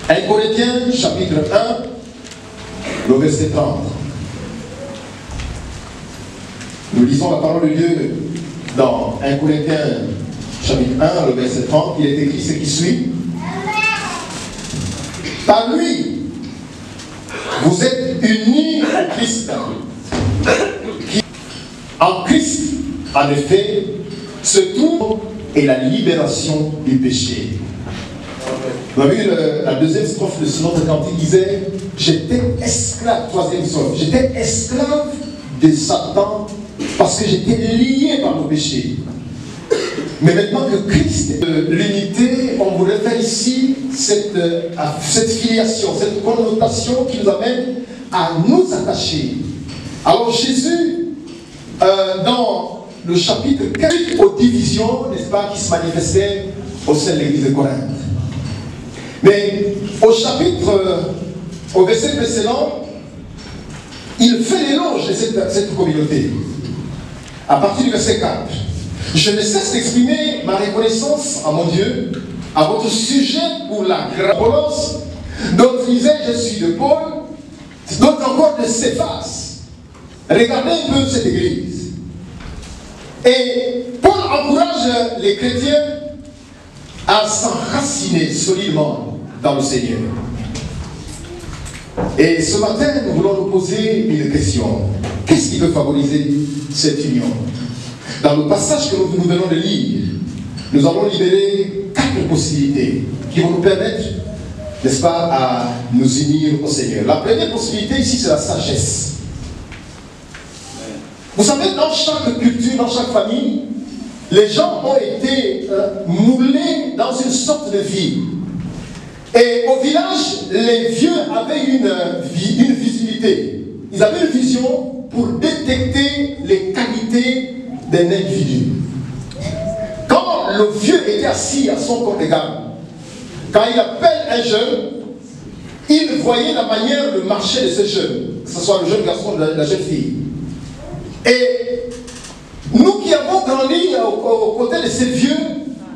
1 Corinthiens, chapitre 1, le verset 30. Nous lisons la parole de Dieu dans 1 Corinthiens, chapitre 1, le verset 30. Il est écrit ce qui suit. Par lui, vous êtes unis au Christ. En Christ, en effet, se trouve et la libération du péché. Vous avez vu la deuxième strophe de ce notre cantique disait j'étais esclave, troisième strophe, j'étais esclave de Satan parce que j'étais lié par le péché. Mais maintenant que Christ est l'unité, on voudrait faire ici cette filiation, cette connotation qui nous amène à nous attacher. Alors Jésus, dans le chapitre 4, aux divisions, n'est-ce pas, qui se manifestaient au sein de l'église de Corinthe. Mais au chapitre, au verset précédent, il fait l'éloge de cette communauté. À partir du verset 4. Je ne cesse d'exprimer ma reconnaissance à mon Dieu, à votre sujet pour la grâce. D'autres disaient je suis de Paul, d'autres encore de Céphas. Regardez un peu cette église. Et Paul encourage les chrétiens à s'enraciner solidement dans le Seigneur. Et ce matin, nous voulons nous poser une question. Qu'est-ce qui peut favoriser cette union? Dans le passage que nous venons de lire, nous allons libérer 4 possibilités qui vont nous permettre, n'est-ce pas, à nous unir au Seigneur. La première possibilité ici, c'est la sagesse. Vous savez, dans chaque culture, dans chaque famille, les gens ont été moulés dans une sorte de vie. Et au village, les vieux avaient une visibilité. Ils avaient une vision pour détecter les qualités d'un individu. Quand le vieux était assis à son compte égal, quand il appelle un jeune, il voyait la manière de marcher de ce jeune, que ce soit le jeune garçon ou la jeune fille. Et nous qui avons grandi aux côtés de ces vieux,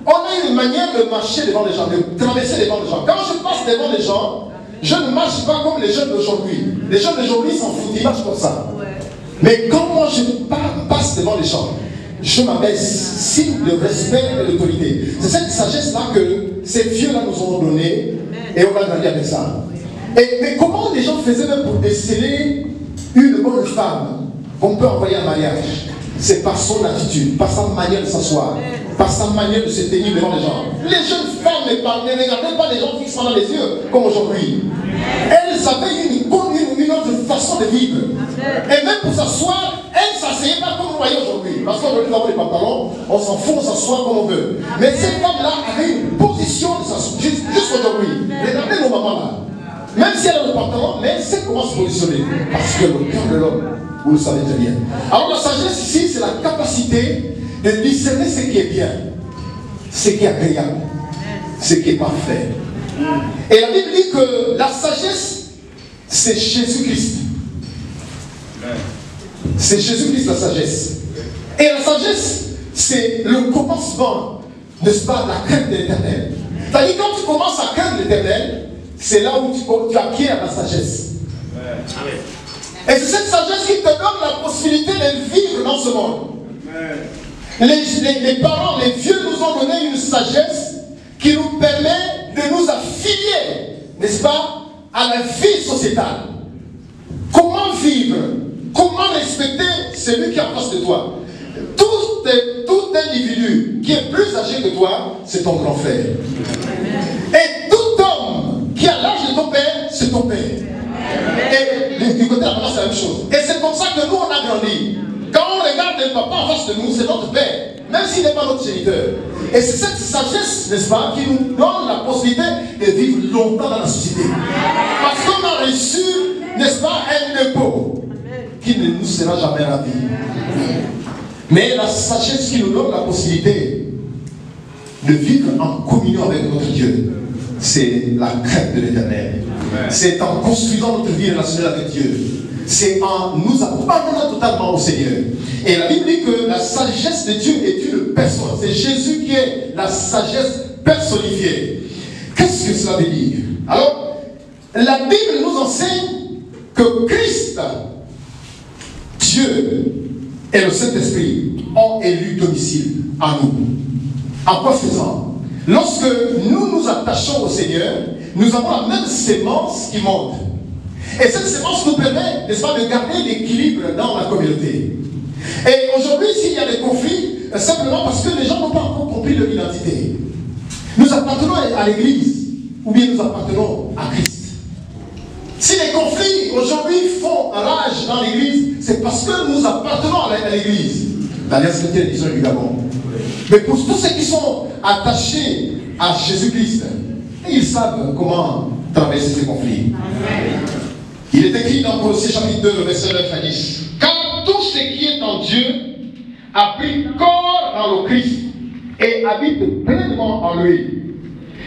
on a une manière de marcher devant les gens, de traverser devant les gens. Quand je passe devant les gens, je ne marche pas comme les jeunes d'aujourd'hui. Les jeunes d'aujourd'hui s'en foutent, ils marchent comme ça. Mais quand moi je passe devant les gens, je m'abaisse, signe de respect et d'autorité. C'est cette sagesse-là que ces vieux-là nous ont donné et on va grandir avec ça. Mais comment les gens faisaient même pour déceler une bonne femme qu'on peut envoyer en mariage? C'est par son attitude, par sa manière de s'asseoir, par sa manière de se tenir devant les gens. Les jeunes femmes ne regardaient pas les gens fixement dans les yeux comme aujourd'hui. Elles avaient une autre façon de vivre. Et même pour s'asseoir, elles ne s'asseyaient pas comme vous voyez aujourd'hui. Parce qu'aujourd'hui nous avons les pantalons, on s'en fout, on s'assoit comme on veut. Mais ces femmes-là avaient une position de s'asseoir, jusqu'aujourd'hui. Regardez nos mamans là. Même si elles ont le pantalon, mais elles savent comment se positionner. Parce que le cœur de l'homme, vous le savez très bien. Alors la sagesse ici, c'est la capacité de discerner ce qui est bien, ce qui est agréable, ce qui est parfait. Et la Bible dit que la sagesse, c'est Jésus-Christ. C'est Jésus-Christ la sagesse. Et la sagesse, c'est le commencement, n'est-ce pas, de la crainte de l'Éternel. C'est-à-dire quand tu commences à craindre l'Éternel, c'est là où tu acquiers la sagesse. Et c'est cette sagesse qui te donne la possibilité de vivre dans ce monde. Les parents, les vieux nous ont donné une sagesse qui nous permet de nous affilier, n'est-ce pas, à la vie sociétale. Comment vivre? Comment respecter celui qui est en face de toi? Tout individu qui est plus âgé que toi, c'est ton grand frère. Et tout homme qui a l'âge de ton père, c'est ton père. Et du côté de la maman, c'est la même chose. Et c'est comme ça que nous, on a grandi. Quand on regarde le papa en face de nous, c'est notre père, même s'il n'est pas notre géniteur. Et c'est cette sagesse, n'est-ce pas, qui nous donne la possibilité de vivre longtemps dans la société. Parce qu'on a reçu, n'est-ce pas, un impôt qui ne nous sera jamais ravi. Mais la sagesse qui nous donne la possibilité de vivre en communion avec notre Dieu, c'est la crainte de l'Éternel. C'est en construisant notre vie relationnelle avec Dieu. C'est en nous abandonnant totalement au Seigneur. Et la Bible dit que la sagesse de Dieu est une personne. C'est Jésus qui est la sagesse personnifiée. Qu'est-ce que cela veut dire? Alors, la Bible nous enseigne que Christ, Dieu et le Saint-Esprit ont élu domicile à nous. En quoi faisant? Lorsque nous nous attachons au Seigneur, nous avons la même sémence qui monte. Et cette sémence nous permet, n'est-ce pas, de garder l'équilibre dans la communauté. Et aujourd'hui, s'il y a des conflits, simplement parce que les gens n'ont pas encore compris leur identité. Nous appartenons à l'Église, ou bien nous appartenons à Christ. Si les conflits aujourd'hui font rage dans l'Église, c'est parce que nous appartenons à l'Église. D'ailleurs, c'était l'édition du Gabon. Mais pour tous ceux qui sont attachés à Jésus-Christ, ils savent comment traverser ces conflits. Il est écrit dans Colossiens chapitre 2, verset 9 à 10. Car tout ce qui est en Dieu a pris corps dans le Christ et habite pleinement en lui.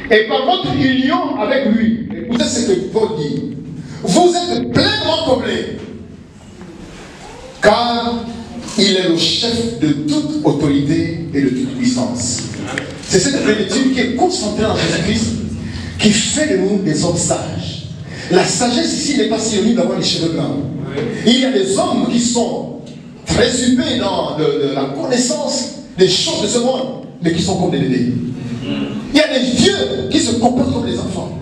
Et par votre union avec lui, écoutez ce que Paul dit, vous êtes pleinement comblés, car il est le chef de toute autorité et de toute puissance. C'est cette plénitude qui est concentrée en Jésus-Christ qui fait de nous des hommes sages. La sagesse ici n'est pas synonyme d'avoir les cheveux blancs. Il y a des hommes qui sont très huppés dans la connaissance des choses de ce monde, mais qui sont comme des bébés. Il y a des vieux qui se comportent comme des enfants.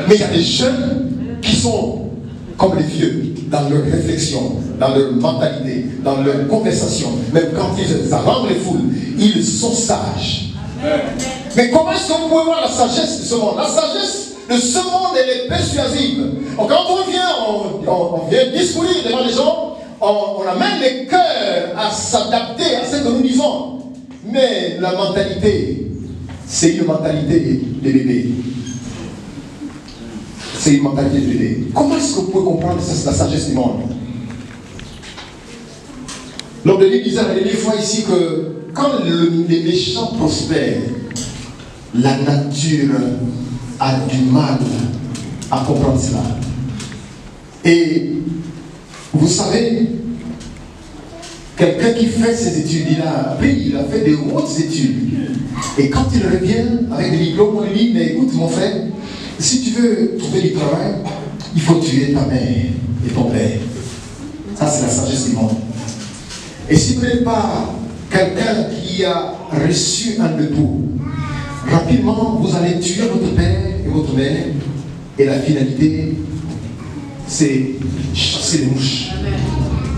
Mais il y a des jeunes qui sont comme les vieux dans leur réflexion, dans leur mentalité, dans leur conversation. Même quand ils haranguent les foules, ils sont sages. Mais comment est-ce qu'on peut voir la sagesse de ce monde? La sagesse de ce monde, elle est persuasive. Donc, quand on vient discourir devant les gens, on amène les cœurs à s'adapter à ce que nous disons. Mais la mentalité, c'est une mentalité de bébé. C'est une mentalité de bébé. Comment est-ce que vous pouvez comprendre la sagesse du monde? L'homme de Dieu disait la dernière fois ici que quand les méchants prospèrent, la nature a du mal à comprendre cela. Et vous savez, quelqu'un qui fait ses études, il a fait de hautes études. Et quand il revient avec des diplômes, on lui dit, mais écoute mon frère, si tu veux trouver du travail, il faut tuer ta mère et ton père. Ça, c'est la sagesse du monde. Et si vous n'êtes pas quelqu'un qui a reçu un époux, rapidement, vous allez tuer votre père et votre mère. Et la finalité, c'est chasser les mouches.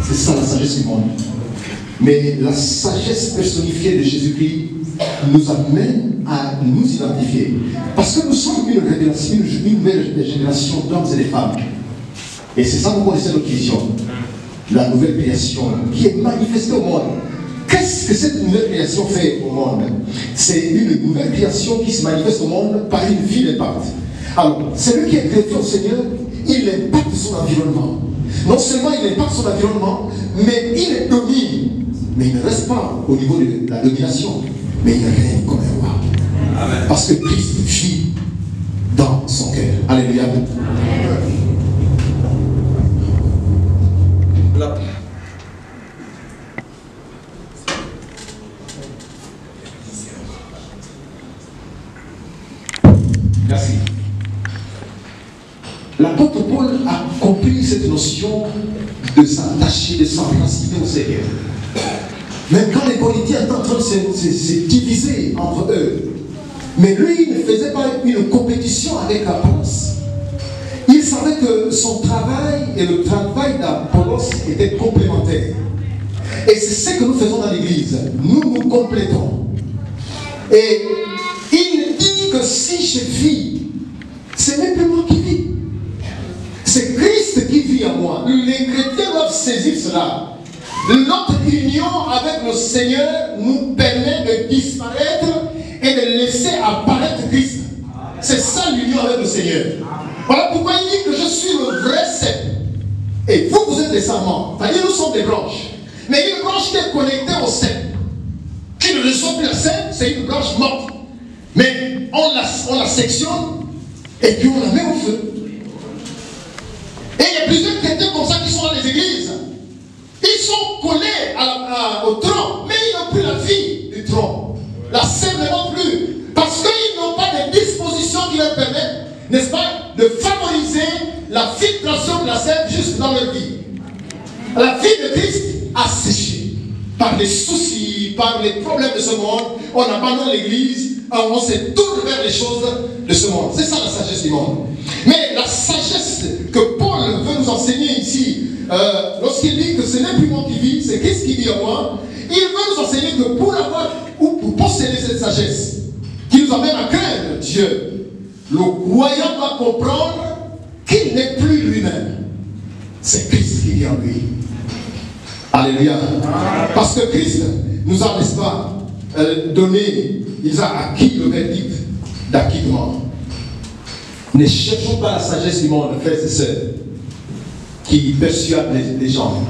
C'est ça la sagesse du monde. Mais la sagesse personnifiée de Jésus-Christ nous amène à nous identifier. Parce que nous sommes une révélation, une nouvelle génération d'hommes et de femmes. Et c'est ça que vous connaissez notre vision. La nouvelle création qui est manifestée au monde. Qu'est-ce que cette nouvelle création fait au monde? C'est une nouvelle création qui se manifeste au monde par une vie d'impact. Alors, celui qui est greffé au Seigneur, il impacte son environnement. Non seulement il impacte son environnement, mais il domine. Mais il ne reste pas au niveau de la domination, mais il règne comme un roi. Amen. Parce que Christ vit dans son cœur. Alléluia. Merci. L'apôtre Paul a compris cette notion de s'attacher, de s'enraciner au Seigneur. Même quand les Corinthiens étaient en train de se diviser entre eux, mais lui, il ne faisait pas une compétition avec Apollos. Il savait que son travail et le travail d'Apollos étaient complémentaires. Et c'est ce que nous faisons dans l'Église. Nous nous complétons. Et il dit que si je vis, c'est même plus moi qui vis. C'est Christ qui vit en moi. Les chrétiens doivent saisir cela. Notre union avec le Seigneur nous permet de disparaître et de laisser apparaître Christ. C'est ça l'union avec le Seigneur. Voilà pourquoi il dit que je suis le vrai cep. Et vous, vous êtes des sarments. C'est-à-dire nous sommes des branches. Mais une branche qui est connectée au cep, qui ne reçoit plus la cep, c'est une branche morte. Mais on la sectionne et puis on la met au feu. Et il y a plusieurs chrétiens comme ça qui sont dans les églises. Ils sont collés au tronc, mais ils n'ont plus la vie du tronc. La sève ne vont plus. Parce qu'ils n'ont pas de dispositions qui leur permettent, n'est-ce pas, la sève juste dans leur vie. La vie de Christ a séché par les soucis, par les problèmes de ce monde. On abandonne l'église, on se tourne vers les choses de ce monde. C'est ça la sagesse du monde. Mais la sagesse que Paul veut nous enseigner ici, lorsqu'il dit que ce n'est plus moi qui vis, c'est Christ qui vit en moi, il veut nous enseigner que pour avoir ou pour posséder cette sagesse, qui nous amène à craindre Dieu, le croyant doit comprendre qu'il n'est plus lui-même. C'est Christ qui vit en lui. Alléluia. Parce que Christ nous a, n'est-ce pas, donné, il a acquis le verdict d'acquittement. Ne cherchons pas la sagesse du monde, frères et sœurs, qui persuade les gens,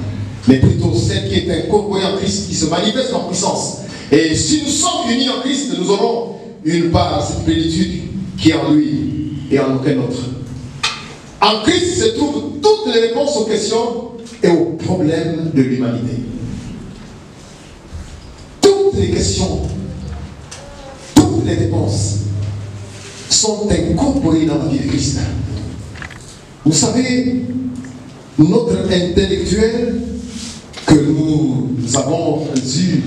mais plutôt celle qui est incorporée en Christ, qui se manifeste en puissance. Et si nous sommes unis en Christ, nous aurons une part à cette plénitude qui est en lui et en aucun autre. En Christ se trouvent toutes les réponses aux questions et aux problèmes de l'humanité. Toutes les questions, toutes les réponses sont incorporées dans la vie de Christ. Vous savez, notre intellectuel que nous avons eu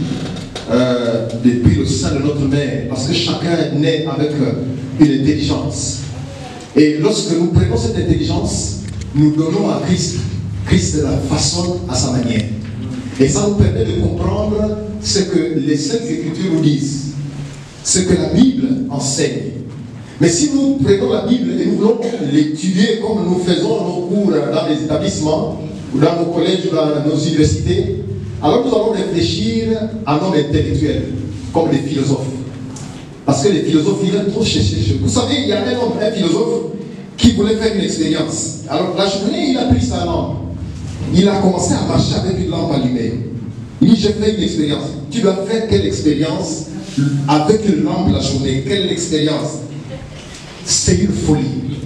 depuis le sein de notre mère, parce que chacun naît avec une intelligence. Et lorsque nous prenons cette intelligence, nous donnons à Christ. Christ la façonne à sa manière. Et ça nous permet de comprendre ce que les Saintes Écritures nous disent, ce que la Bible enseigne. Mais si nous prenons la Bible et nous voulons l'étudier comme nous faisons nos cours dans les établissements, ou dans nos collèges, ou dans nos universités, alors nous allons réfléchir à un homme intellectuel, comme les philosophes. Parce que les philosophes, ils viennent trop chercher. Vous savez, il y a un philosophe qui voulait faire une expérience. Alors la journée, il a pris sa lampe. Il a commencé à marcher avec une lampe allumée. Il dit, j'ai fait une expérience. Tu dois faire quelle expérience avec une lampe la journée? Quelle expérience? C'est une folie.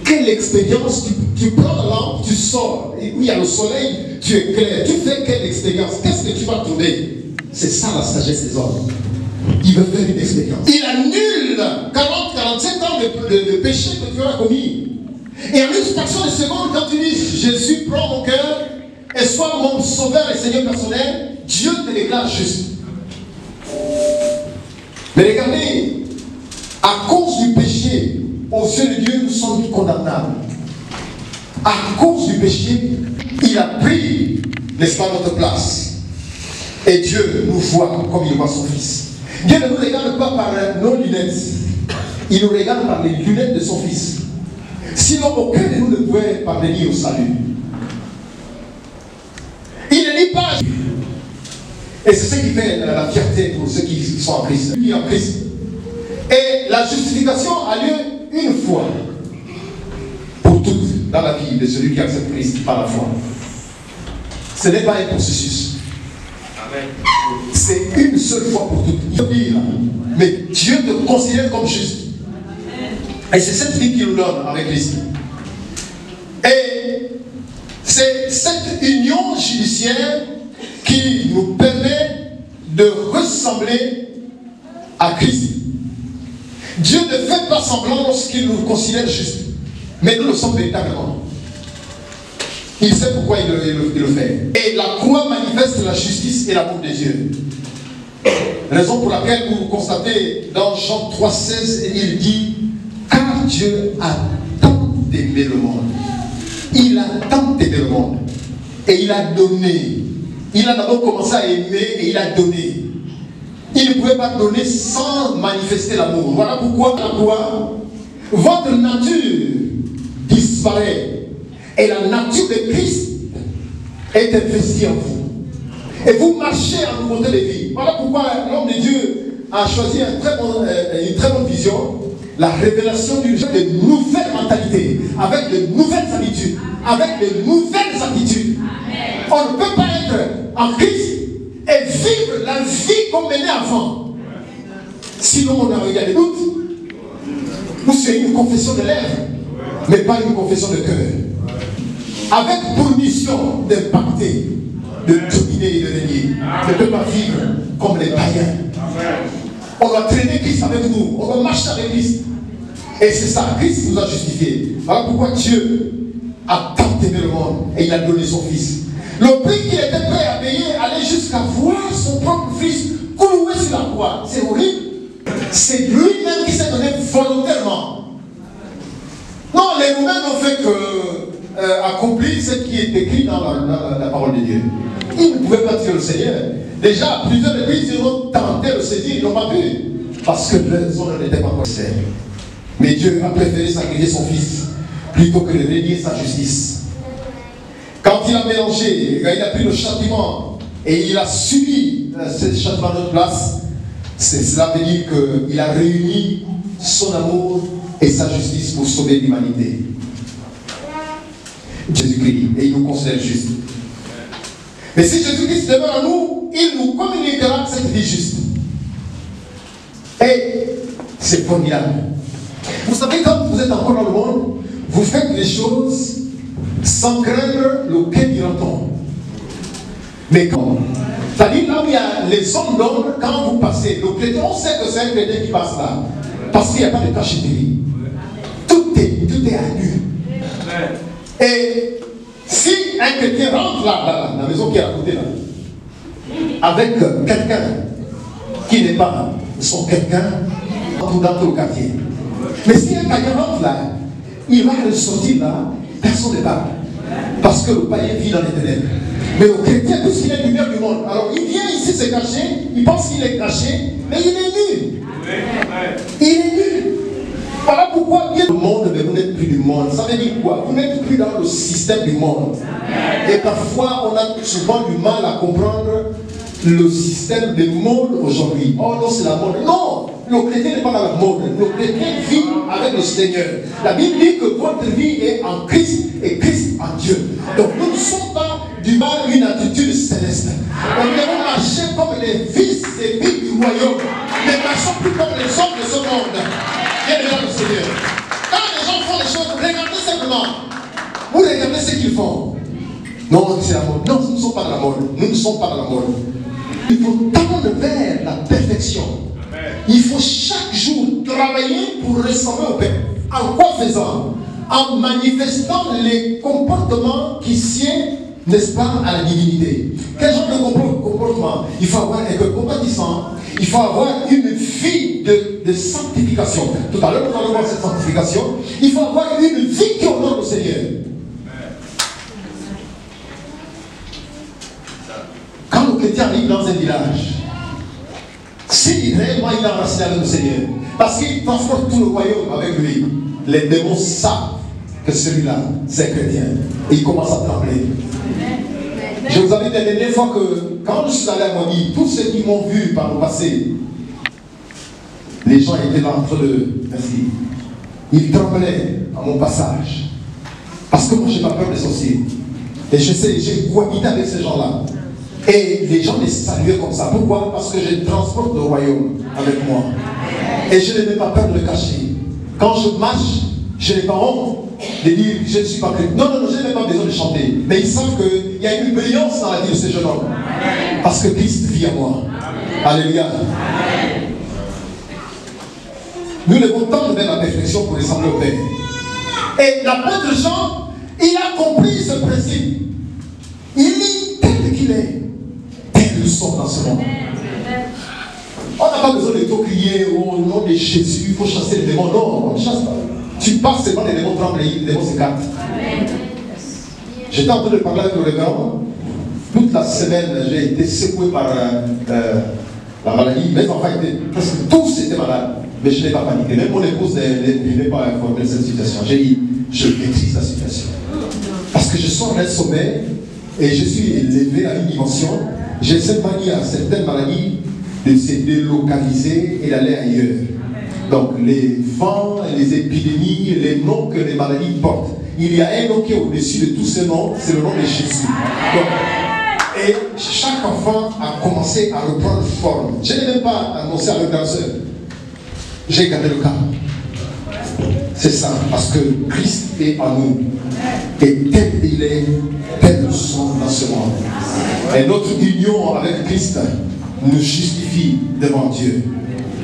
Quelle expérience? Tu prends la lampe, tu sors, et où il y a le soleil, tu éclaires. Tu fais quelle expérience? Qu'est-ce que tu vas trouver? C'est ça la sagesse des hommes. Il veut faire une expérience. Il annule 40-45 ans de péché que tu auras commis. Et en une fraction de seconde, quand tu dis Jésus, prends mon cœur et sois mon sauveur et Seigneur personnel, Dieu te déclare juste. Mais regardez, à cause du péché, aux yeux de Dieu, nous sommes condamnables. À cause du péché, il a pris, n'est-ce pas, notre place. Et Dieu nous voit comme il voit son Fils. Dieu ne nous regarde pas par nos lunettes. Il nous regarde par les lunettes de son Fils. Sinon, aucun de nous ne pouvait parvenir au salut. Il ne dit pas. Et c'est ce qui fait la fierté pour ceux qui sont en Christ. Qui en Christ. Et la justification a lieu une fois pour toutes dans la vie de celui qui accepte Christ par la foi. Ce n'est pas un processus. C'est une seule fois pour toutes. Il faut dire, mais Dieu te considère comme juste. Et c'est cette vie qu'il nous donne avec Christ. Et c'est cette union judiciaire qui nous permet de ressembler à Christ. Dieu ne fait pas semblant lorsqu'il nous considère juste. Mais nous le sommes véritablement. Il sait pourquoi il le fait. Et la croix manifeste la justice et l'amour de Dieu. Raison pour laquelle vous constatez dans Jean 3,16, il dit, car Dieu a tant aimé le monde. Il a tant aimé le monde. Et il a donné. Il a d'abord commencé à aimer et il a donné. Il ne pouvait pas donner sans manifester l'amour. Voilà pourquoi la croix, votre nature disparaît. Et la nature de Christ est investie en vous. Et vous marchez en nouveauté de vie. Voilà pourquoi l'homme de Dieu a choisi une très bonne vision. La révélation d'une nouvelle mentalité, avec de nouvelles habitudes, avec de nouvelles attitudes. On ne peut pas être en Christ et vivre la vie qu'on menait avant. Sinon, il y a des doutes. Ou c'est une confession de lèvres, mais pas une confession de cœur. Avec pour mission d'impacter, de dominer et de régner. On ne peut pas vivre comme les païens. On doit traîner Christ avec nous. On doit marcher avec Christ. Et c'est ça, Christ nous a justifiés. Voilà pourquoi Dieu a tant aimé le monde et il a donné son fils. Le prix qu'il était prêt à payer allait jusqu'à voir son propre fils cloué sur la croix. C'est horrible. C'est lui-même qui s'est donné volontairement. Non, les Romains n'ont fait que accomplir ce qui est écrit dans la parole de Dieu. Ils ne pouvaient pas tuer le Seigneur. Déjà, à plusieurs reprises, ils ont tenté de saisir, ils n'ont pas pu. Parce que leur zone n'était pas nécessaire. Mais Dieu a préféré sacrifier son fils plutôt que de régner sa justice. Quand il a mélangé, il a pris le châtiment et il a subi ce châtiment de notre place, cela veut dire qu'il a réuni son amour et sa justice pour sauver l'humanité. Jésus-Christ, et il nous considère juste. Mais si Jésus-Christ demeure en nous, il nous communiquera cette vie juste. Et c'est formidable. Vous savez, quand vous êtes encore dans le monde, vous faites les choses sans craindre le quai du raton. Mais quand, c'est-à-dire là où il y a les zones d'ombre, quand vous passez, le chrétien, on sait que c'est un chrétien qui passe là. Parce qu'il n'y a pas de cachetterie. Tout est à nu. Et si un chrétien rentre là, la maison qui est à côté là, avec quelqu'un qui n'est pas son quelqu'un, dans tout le quartier. Mais si un païen rentre là, il va ressortir là, personne ne parle. Parce que le païen vit dans les ténèbres. Mais le chrétien, puisqu'il est lumière du monde, alors il vient ici se cacher, il pense qu'il est caché, mais il est nul. Il est nul. Voilà pourquoi bien le monde, mais vous n'êtes plus du monde. Ça veut dire quoi? Vous n'êtes plus dans le système du monde. Et parfois, on a souvent du mal à comprendre le système du monde aujourd'hui. Oh non, c'est la mode. Non, le chrétien n'est pas dans la mode. Le chrétien vit avec le Seigneur. La Bible dit que votre vie est en Christ et Christ en Dieu. Donc nous ne sommes pas du mal une attitude céleste. Nous devons marcher comme les fils et filles du royaume. Ne marchons plus comme les hommes de ce monde. Bien devant le Seigneur. Quand les gens font les choses, regardez simplement. Vous regardez ce qu'ils font. Non, c'est la mode. Non, nous ne sommes pas dans la mode. Nous ne sommes pas dans la mode. Il faut tendre vers la perfection. Il faut chaque jour travailler pour ressembler au Père. En quoi faisant? En manifestant les comportements qui sied, n'est-ce pas, à la divinité. Quel genre de comportement? Il faut avoir un cœur compatissant. Il faut avoir une vie de sanctification. Tout à l'heure, nous allons voir cette sanctification. Il faut avoir une vie qui honore le Seigneur. Quand le chrétien arrive dans un village, si réellement il est enraciné avec le Seigneur, parce qu'il transporte tout le royaume avec lui, les démons savent que celui-là, c'est un chrétien. Et il commence à trembler. Je vous avais dit la dernière fois que quand je suis allé à Moigny, tous ceux qui m'ont vu par le passé, les gens étaient là en train de... Merci. Ils tremblaient à mon passage. Parce que moi, je n'ai pas peur des sorciers. Et je sais, j'ai cohabité avec ces gens-là. Et les gens les saluaient comme ça. Pourquoi? Parce que je transporte le royaume avec moi. Et je n'ai pas peur de le cacher. Quand je marche, je n'ai pas honte de dire je ne suis pas chrétien. Non, je n'ai pas besoin de chanter. Mais ils savent qu'il y a une brillance dans la vie de ce jeune homme. Parce que Christ vit en moi. Alléluia. Nous devons tendre vers la perfection pour ressembler au Père. Et l'apôtre Jean, il a compris ce principe. Il dit tel qu'il est. Nous sommes dans ce monde. On n'a pas besoin de tout crier au nom de Jésus, il faut chasser les démons. Non, on ne chasse pas. Tu passes seulement, les démons tremblent et les démons s'écartent. J'étais en train de parler avec le révérend. Toute la semaine, j'ai été secoué par la maladie. Mes enfants étaient presque tous étaient malades. Mais je n'ai pas paniqué. Même mon épouse n'est pas informée de cette situation. J'ai dit, je maîtrise la situation. Parce que je sors d'un sommet et je suis élevé à une dimension. J'ai cette manie à certaines maladies de se délocaliser et d'aller ailleurs. Donc les vents, les épidémies, les noms que les maladies portent. Il y a un nom qui est au-dessus de tous ces noms, c'est le nom de Jésus. Donc, et chaque enfant a commencé à reprendre forme. Je n'ai même pas annoncé à leur grande sœur. J'ai gardé le cap. C'est ça, parce que Christ est en nous. Et tel il est, tel nous sommes dans ce monde. Et notre union avec Christ nous justifie devant Dieu.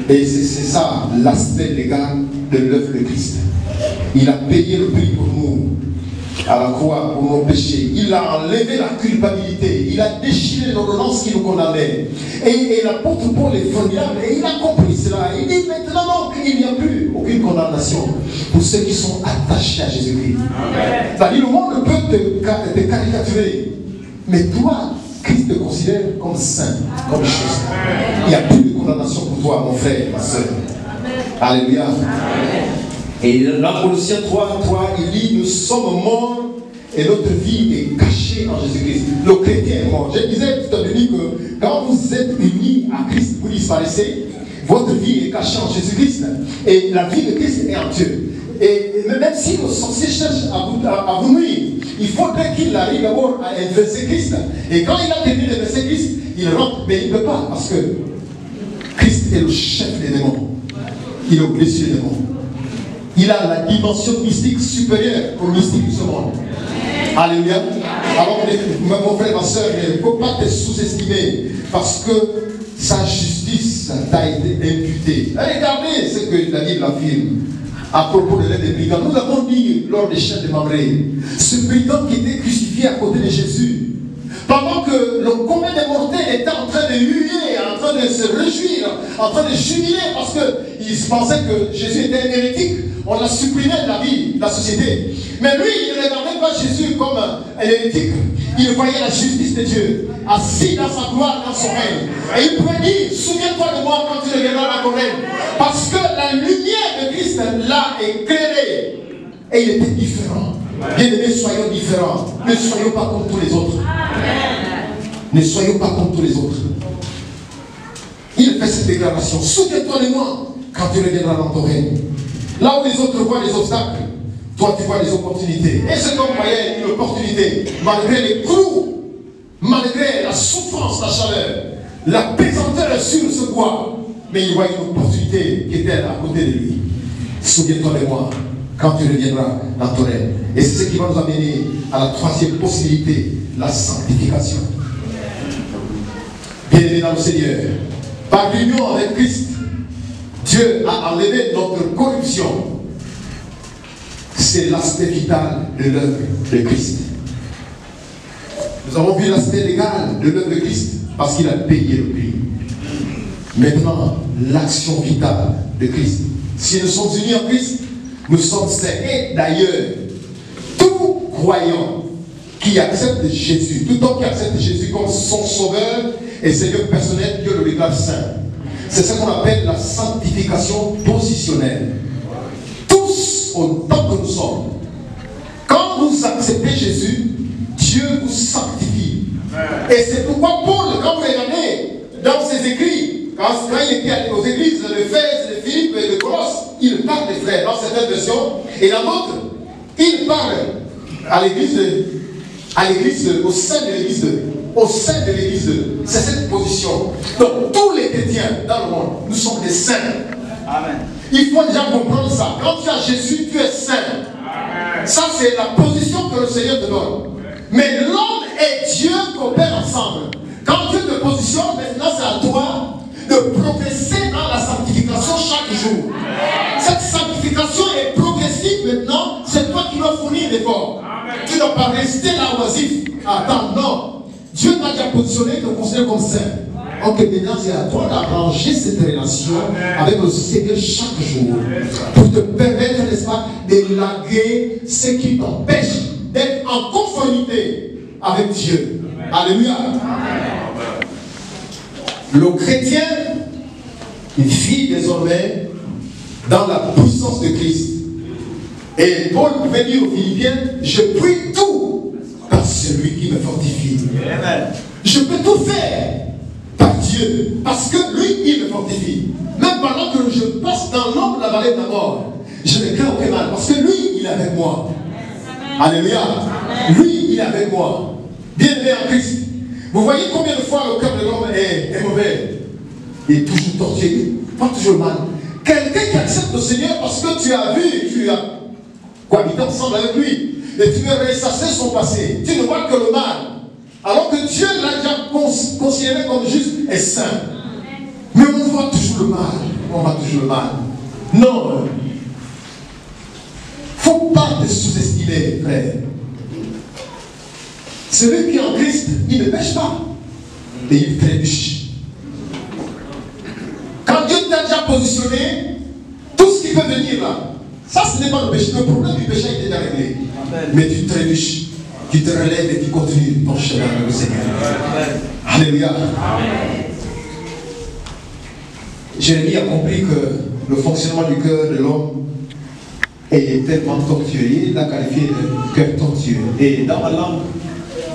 Et c'est ça l'aspect légal de l'œuvre de Christ. Il a payé le prix pour nous. à la croix pour nos péchés. Il a enlevé la culpabilité. Il a déchiré l'ordonnance qui nous condamnait. Et l'apôtre Paul est formidable. Et il a compris cela. Il dit maintenant qu'il n'y a plus aucune condamnation pour ceux qui sont attachés à Jésus-Christ. C'est-à-dire, le monde peut te caricaturer. Mais toi, Christ te considère comme saint, comme juste. Il n'y a plus de condamnation pour toi, mon frère, ma soeur. Alléluia. Et dans Colossiens 3, il dit, nous sommes morts et notre vie est cachée en Jésus-Christ. Le chrétien est mort. Je disais tout à l'heure que quand vous êtes unis à Christ, vous disparaissez, votre vie est cachée en Jésus-Christ. Et la vie de Christ est en Dieu. Et même si le sorcier cherche à vous nuire, il faudrait qu'il arrive d'abord à inverser Christ. Et quand il a terminé d'inverser Christ, il rentre, mais il ne peut pas, parce que Christ est le chef des démons. Il est au-dessus des démons. Il a la dimension mystique supérieure au mystique de ce monde. Alléluia. Alors, mon frère, ma soeur, il ne faut pas te sous-estimer, parce que sa justice t'a été imputée. Regardez ce que la Bible affirme à propos de l'aide des brigands. Nous l'avons dit lors des chaînes de Mamré. Ce brigand qui était crucifié à côté de Jésus, pendant que le commun des mortels était en train de huer, en train de se réjouir, en train de jubiler, parce qu'ils pensaient que Jésus était un hérétique, on l'a supprimé de la vie, de la société. Mais lui, il ne regardait pas Jésus comme un hérétique. Il voyait la justice de Dieu, assis dans sa gloire, dans son règne. Et il pouvait dire, souviens-toi de moi quand tu reviendras dans ton règne. Parce que la lumière de Christ l'a éclairé. Et il était différent. Bien-aimés, soyons différents. Ne soyons pas comme tous les autres. Ne soyons pas comme tous les autres. Il fait cette déclaration. Souviens-toi de moi quand tu reviendras dans ton règne. Là où les autres voient des obstacles, toi tu vois des opportunités. Et cet homme voyait une opportunité, malgré les clous, malgré la souffrance, la chaleur, la pesanteur sur ce bois. Mais il voyait une opportunité qui était à côté de lui. Souviens-toi de moi quand tu reviendras dans ton règne. Et c'est ce qui va nous amener à la troisième possibilité, la sanctification. Bien-aimés dans le Seigneur, par l'union avec Christ, Dieu a enlevé notre corruption. C'est l'aspect vital de l'œuvre de Christ. Nous avons vu l'aspect légal de l'œuvre de Christ parce qu'il a payé le prix. Maintenant, l'action vitale de Christ. Si nous sommes unis en Christ, nous sommes saints. Et d'ailleurs, tout croyant qui accepte Jésus, tout homme qui accepte Jésus comme son sauveur et Seigneur personnel, Dieu le regarde saint. C'est ce qu'on appelle la sanctification positionnelle. Tous, autant que nous sommes, quand vous acceptez Jésus, Dieu vous sanctifie. Et c'est pourquoi Paul, quand vous regardez dans ses écrits, quand il était aux églises de Éphèse, de Philippe et de Colosse, il parle des frères dans certaines versions, et dans d'autres, il parle à l'église, au sein de l'église, au sein de l'église. C'est cette position. Donc, tous les chrétiens dans le monde, nous sommes des saints. Amen. Il faut déjà comprendre ça. Quand tu as Jésus, tu es saint. Amen. Ça, c'est la position que le Seigneur te donne. Mais l'homme et Dieu coopèrent ensemble. Quand Dieu te positionne, maintenant, c'est à toi de progresser dans la sanctification chaque jour. Amen. Cette sanctification est progressive maintenant. C'est toi qui dois fournir l'effort. Tu ne dois pas rester là oisif. Attends, non. Dieu t'a déjà positionné, te considère comme saint. Donc maintenant, c'est à toi d'arranger cette relation avec le Seigneur chaque jour pour te permettre, n'est-ce pas, de laguer ce qui t'empêche d'être en conformité avec Dieu. Alléluia. Le chrétien vit désormais dans la puissance de Christ. Et Paul pouvait dire aux Philippiens, je prie tout par celui qui me fortifie. Amen. Je peux tout faire par Dieu, parce que lui, il me fortifie. Même pendant que je passe dans l'ombre de la vallée de la mort, je ne crains aucun mal, parce que lui, il est avec moi. Amen. Alléluia. Amen. Lui, il est avec moi. Bien-aimé en Christ. Vous voyez combien de fois le cœur de l'homme est mauvais. Il est toujours torturé, pas toujours mal. Quelqu'un qui accepte le Seigneur parce que tu as vu, tu as cohabité ensemble avec lui, et tu veux ressasser son passé. Tu ne vois que le mal. Alors que Dieu l'a déjà considéré comme juste et saint. Mais on voit toujours le mal. On voit toujours le mal. Non. Il ne faut pas te sous-estimer, frère. Celui qui est en Christ, il ne pêche pas. Et il trébuche. Quand Dieu t'a déjà positionné, tout ce qui peut venir là, ça ce n'est pas le péché. Le problème du péché est déjà réglé. Amen. Mais tu trébuches, tu te relèves et tu continues ton chemin avec le Seigneur. Amen. Alléluia. Amen. Jérémie a compris que le fonctionnement du cœur de l'homme est tellement tortueux. Il l'a qualifié de cœur tortueux. Et dans ma langue,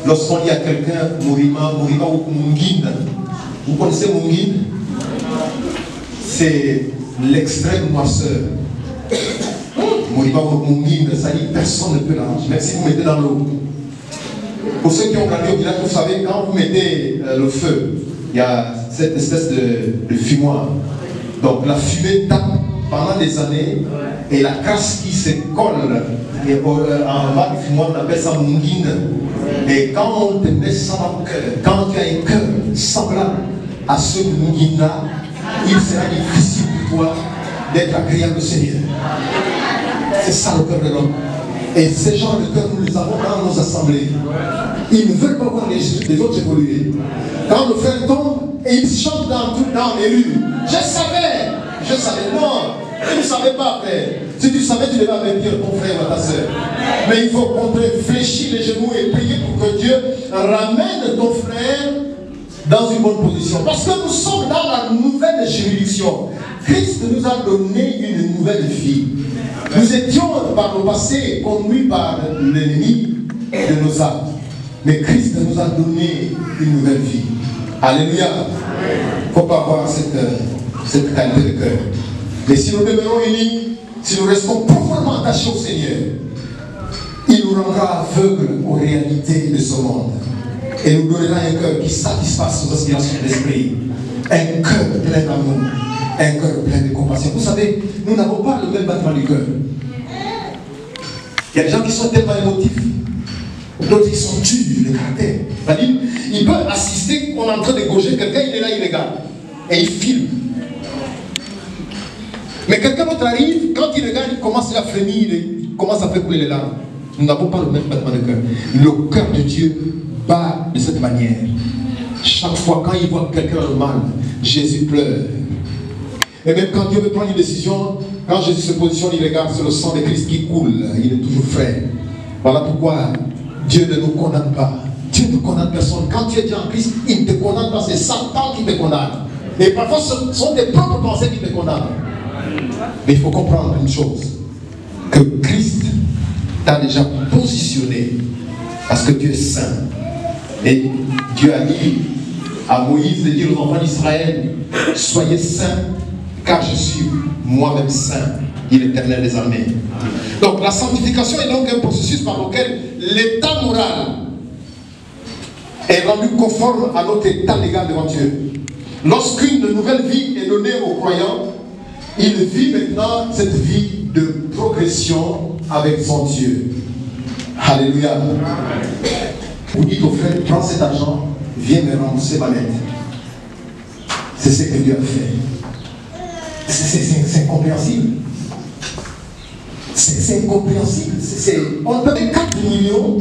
lorsqu'on dit à quelqu'un Mourima ou Mungine, vous connaissez Mungine? C'est l'extrême noirceur. Mourima ou Mungine, ça dit personne ne peut l'arranger, même si vous mettez dans l'eau. Pour ceux qui ont grandi au village, vous savez, quand vous mettez le feu, il y a cette espèce de fumoir. Donc la fumée tape pendant des années et la crasse qui se colle et en bas du fumoir, on appelle ça mungine. Et quand on te met ça dans le cœur, quand tu as un cœur semblable à ce mungine-là, il sera difficile pour toi d'être agréable au Seigneur. C'est ça le cœur de l'homme. Et ces gens de cœur, nous les avons dans nos assemblées. Ils ne veulent pas voir les autres évoluer. Quand le frère tombe, et il chante dans les rues. Je savais, non, tu ne savais pas, frère. Si tu savais, tu devais avertir ton frère ou ta soeur. Mais il faut qu'on fléchisse les genoux et prier pour que Dieu ramène ton frère dans une bonne position. Parce que nous sommes dans la nouvelle juridiction. Christ nous a donné une nouvelle vie. Nous étions par le passé conduits par l'ennemi de nos âmes. Mais Christ nous a donné une nouvelle vie. Alléluia. Il ne faut pas avoir cette qualité de cœur. Mais si nous demeurons unis, si nous restons profondément attachés au Seigneur, il nous rendra aveugles aux réalités de ce monde. Et nous donnera un cœur qui satisfasse nos aspirations d'esprit. Un cœur plein d'amour. Un cœur plein de compassion. Vous savez, nous n'avons pas le même battement du cœur. Il y a des gens qui sont tellement émotifs. D'autres qui sont durs, le caractère. C'est-à-dire, il peut assister qu'on est en train de gaucher quelqu'un, il est là, il regarde. Et il filme. Mais quelqu'un d'autre arrive, quand il regarde, il commence à frémir, il commence à faire couler les larmes. Nous n'avons pas le même battement de cœur. Le cœur de Dieu bat de cette manière. Chaque fois, quand il voit quelqu'un dans le mal, Jésus pleure. Et même quand Dieu veut prendre une décision, quand Jésus se positionne, il regarde, c'est le sang de Christ qui coule. Il est toujours frais. Voilà pourquoi Dieu ne nous condamne pas. Dieu ne condamne personne. Quand tu es déjà en Christ, il ne te condamne pas. C'est Satan qui te condamne. Et parfois, ce sont tes propres pensées qui te condamnent. Mais il faut comprendre une chose. Que Christ t'a déjà positionné. Parce que Dieu est saint. Et Dieu a dit à Moïse de dire aux enfants d'Israël, soyez saints, car je suis moi-même saint, dit l'Éternel des armées. Donc la sanctification est donc un processus par lequel l'état moral est rendu conforme à notre état légal devant Dieu. Lorsqu'une nouvelle vie est donnée aux croyants, il vit maintenant cette vie de progression avec son Dieu. Alléluia. Vous dites au frère, prends cet argent, viens me rembourser ma dette. C'est ce que Dieu a fait. C'est incompréhensible. C'est incompréhensible. On peut payer 4 millions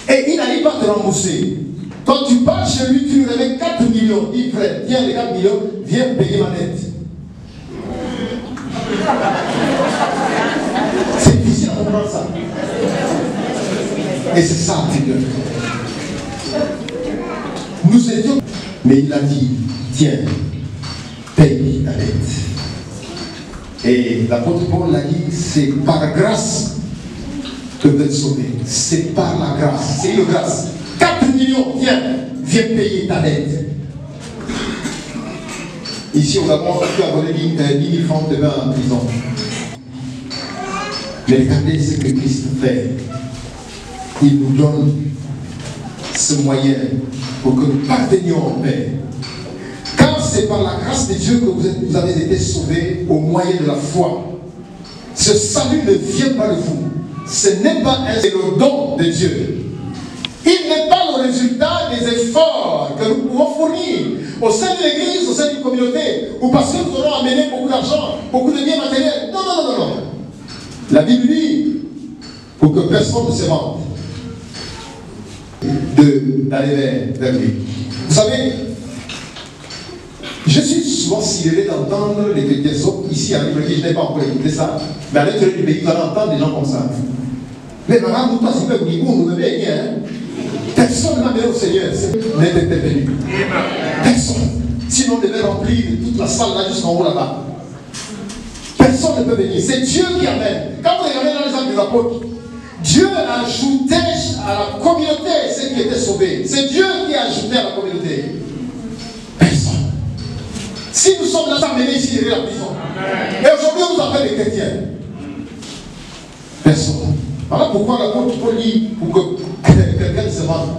et il n'arrive pas à te rembourser. Quand tu pars chez lui, tu lui remets 4 millions. Il dit, frère, tiens les 4 millions, viens payer ma dette. C'est difficile à comprendre ça. Et c'est ça, Dieu. Nous étions. Mais il a dit, tiens, paye ta dette. Et l'apôtre Paul l'a dit, c'est par grâce que vous êtes sauvés. C'est par la grâce. C'est une grâce. 4 millions, viens payer ta dette. Ici au Gabon, tu as volé 10 000 francs de main en prison. Mais regardez ce que Christ fait. Il nous donne ce moyen pour que nous parvenions en paix. Car c'est par la grâce de Dieu que vous avez été sauvés au moyen de la foi. Ce salut ne vient pas de vous. Ce n'est pas un, c'est le don de Dieu. Il n'est pas le résultat des efforts que nous pouvons fournir au sein de l'église, au sein d'une communauté, ou parce que nous aurons amené beaucoup d'argent, beaucoup de biens matériels. Non, non, non, non, non. La Bible dit, pour que personne ne se vante. d'aller vers lui. Vous savez, je suis souvent sidéré d'entendre les chrétiens, sauf ici à Libreville, je n'ai pas encore écouté ça, mais à l'intérieur du pays, vous allez entendre des gens comme ça. Mais maman, nous, toi, si vous nous ne venez rien. Personne n'a mené au Seigneur, n'est intervenu. Personne. Sinon, on devait remplir toute la salle là jusqu'en haut là-bas. Personne ne peut venir. C'est Dieu qui amène. Quand vous regardez dans les actes des apôtres, Dieu ajoutait à la communauté ceux qui étaient sauvés. C'est Dieu qui a ajouté à la communauté. Personne. Si nous sommes là, ça amené ici derrière la prison. Et aujourd'hui, on nous appelle les chrétiens. Personne. Voilà pourquoi l'apôtre Paul dit pour que quelqu'un se rende.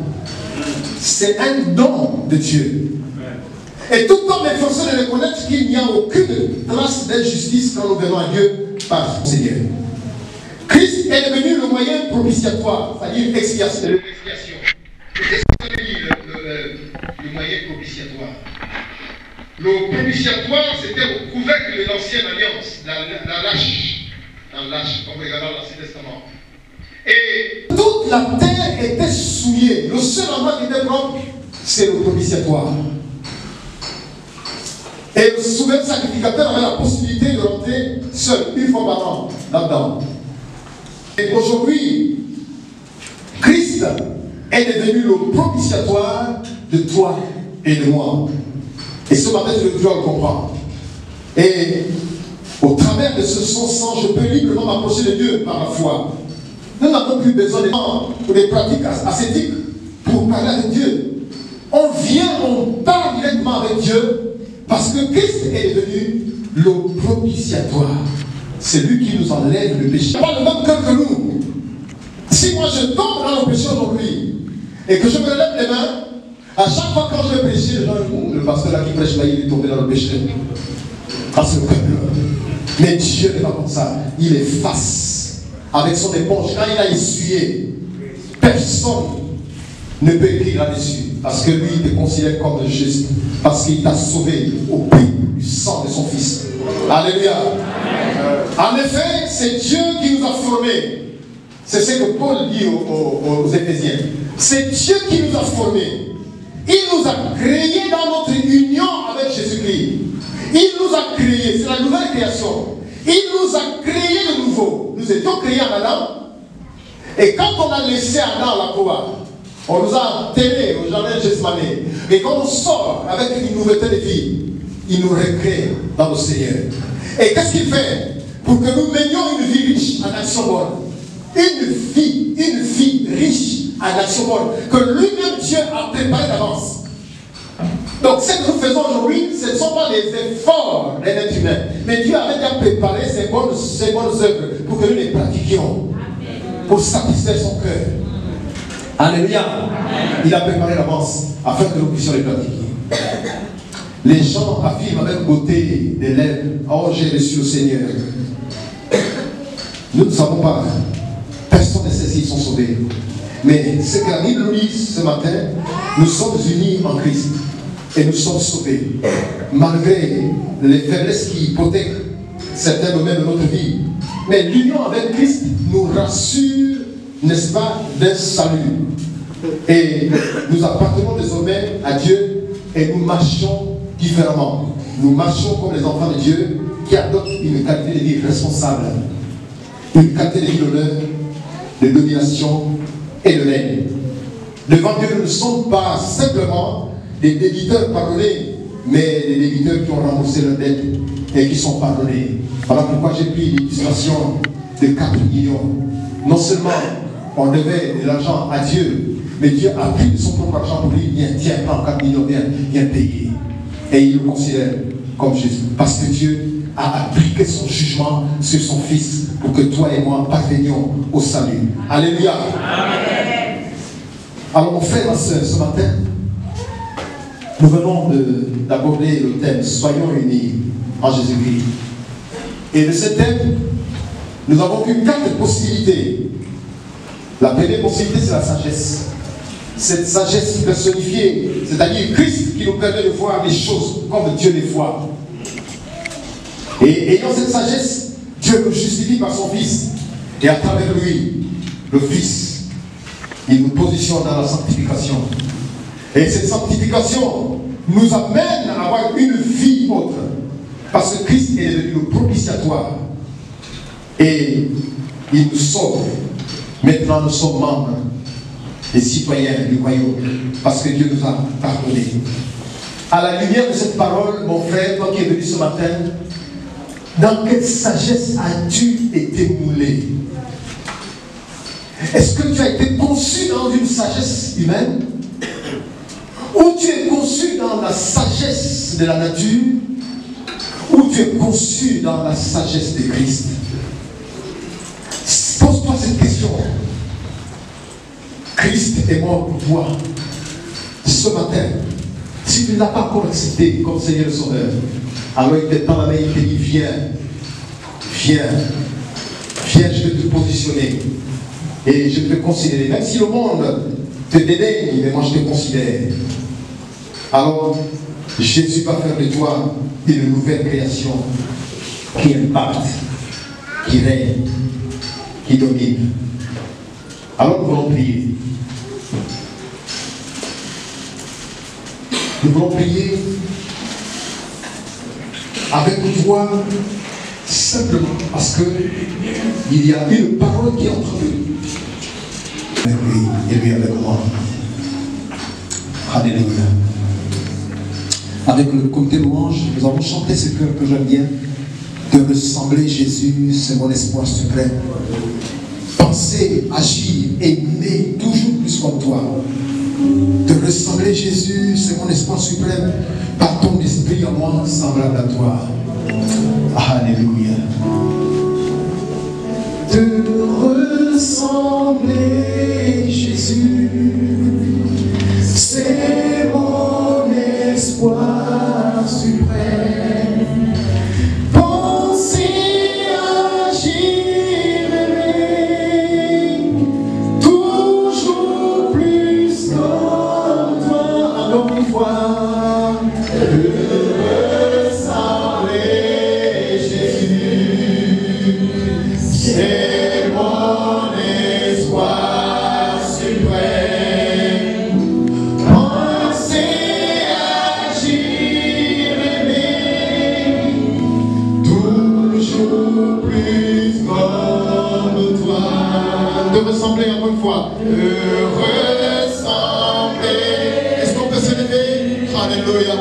C'est un don de Dieu. Et tout homme est forcé de reconnaître qu'il n'y a aucune trace d'injustice quand nous venons à Dieu par le Seigneur. Christ est devenu le moyen propitiatoire, c'est-à-dire expiation. Qu'est-ce que ça veut dire le moyen propitiatoire? Le propitiatoire, c'était le couvercle de l'ancienne alliance, la lâche. Dans lâche, comme regardons dans l'Ancien Testament. Et toute la terre était souillée. Le seul endroit qui était propre, c'est le propitiatoire. Et le souverain sacrificateur avait la possibilité de rentrer seul, une fois par an, là-dedans. Et aujourd'hui, Christ est devenu le propitiatoire de toi et de moi. Et ce matin, je dois le comprendre. Et au travers de ce son sang, je peux librement m'approcher de Dieu par la foi. Nous n'avons plus besoin des pratiques ascétiques pour parler avec Dieu. On vient, on parle directement avec Dieu parce que Christ est devenu le propitiatoire. C'est lui qui nous enlève le péché. Il n'a pas le même cœur que nous. Si moi je tombe dans le péché aujourd'hui et que je me lève les mains, à chaque fois quand je vais prêcher, les gens disent, le pasteur là qui prêche là, il est tombé dans le péché. Parce que mais Dieu n'est pas comme ça. Il efface. Avec son éponge, quand il a essuyé, personne ne peut écrire là-dessus. Parce que lui, il te considère comme juste. Parce qu'il t'a sauvé au prix du sang de son Fils. Alléluia. En effet, c'est Dieu qui nous a formés. C'est ce que Paul dit aux Éphésiens. C'est Dieu qui nous a formés. Il nous a créés dans notre union avec Jésus-Christ. Il nous a créés. C'est la nouvelle création. Il nous a créés de nouveau. Nous étions créés en Adam. Et quand on a laissé Adam à la croix, on nous a enterrés au jardin de Gethsemane. Et quand on sort avec une nouveauté de vie, il nous recrée dans le Seigneur. Et qu'est-ce qu'il fait? Pour que nous menions une vie riche en action bonne. Une vie riche en action bonne. Que lui-même Dieu a préparé d'avance. Donc ce que nous faisons aujourd'hui, ce ne sont pas les efforts d'un être humain. Mais Dieu avait déjà préparé ces bonnes œuvres pour que nous les pratiquions. Pour satisfaire son cœur. Alléluia. Il a préparé l'avance afin que nous puissions les pratiquer. Les gens affirment avec beauté des lèvres, oh j'ai reçu le Seigneur. Nous ne savons pas. Personne ne sait s'ils sont sauvés. Mais ce que la Bible nous dit ce matin, nous sommes unis en Christ. Et nous sommes sauvés. Malgré les faiblesses qui hypothèquent certains domaines de notre vie. Mais l'union avec Christ nous rassure, n'est-ce pas, d'un salut. Et nous appartenons désormais à Dieu et nous marchons différemment. Nous marchons comme les enfants de Dieu qui adoptent une qualité de vie responsable. Une qualité de vie d'honneur, de domination et de règne. Devant Dieu, nous ne sommes pas simplement des débiteurs pardonnés, mais des débiteurs qui ont remboursé leurs dettes et qui sont pardonnés. Voilà pourquoi j'ai pris l'illustration de 4 millions. Non seulement on devait de l'argent à Dieu, mais Dieu a pris de son propre argent pour lui, tiens, prends 4 millions, viens payer. Et il le considère comme juste. Parce que Dieu a appliqué son jugement sur son Fils pour que toi et moi parvenions au salut. Alléluia. Amen. Alors mon frère, ma soeur, ce matin, nous venons d'aborder le thème « Soyons unis en Jésus-Christ ». Et de ce thème, nous avons vu 4 possibilités. La première possibilité, c'est la sagesse. Cette sagesse personnifiée, c'est-à-dire Christ qui nous permet de voir les choses comme Dieu les voit. Et ayant cette sagesse, Dieu nous justifie par son Fils. Et à travers lui, le Fils il nous positionne dans la sanctification. Et cette sanctification nous amène à avoir une vie autre. Parce que Christ est devenu le propitiatoire. Et il nous sauve. Maintenant, nous sommes membres et citoyens du royaume. Parce que Dieu nous a pardonné. À la lumière de cette parole, mon frère, toi qui es venu ce matin, dans quelle sagesse as-tu été moulé? Est-ce que tu as été conçu dans une sagesse humaine? Ou tu es conçu dans la sagesse de la nature? Ou tu es conçu dans la sagesse de Christ? Pose-toi cette question. Christ est mort pour toi. Ce matin, si tu ne l'as pas encore accepté comme Seigneur et Sauveur, alors il te tend la main, il te dit, viens, viens, viens, je vais te positionner. Et je vais te considérer. Même si le monde te dédaigne, mais moi je te considère. Alors, Jésus va faire de toi une nouvelle création qui impacte, qui règne, qui domine. Alors nous voulons prier. Nous voulons prier avec toi simplement parce que il y a une parole qui est entre nous. Avec lui et lui avec moi. Alléluia. Avec le comité louange, nous allons chanter ce cœur que j'aime bien. De ressembler Jésus, c'est mon espoir suprême. Penser, agir, aimer toujours plus comme toi. De ressembler Jésus, c'est mon espoir suprême. Par ton esprit en moi, semblable à toi. Alléluia. De ressembler Jésus, c'est mon espoir suprême. Penser, agir, aimer, toujours plus comme toi. Encore une fois, de ressembler Jésus, c'est mon espoir suprême. Penser, agir, aimer, toujours plus comme toi. De ressembler encore une fois. De ressembler. Est-ce qu'on peut se lever? Alléluia.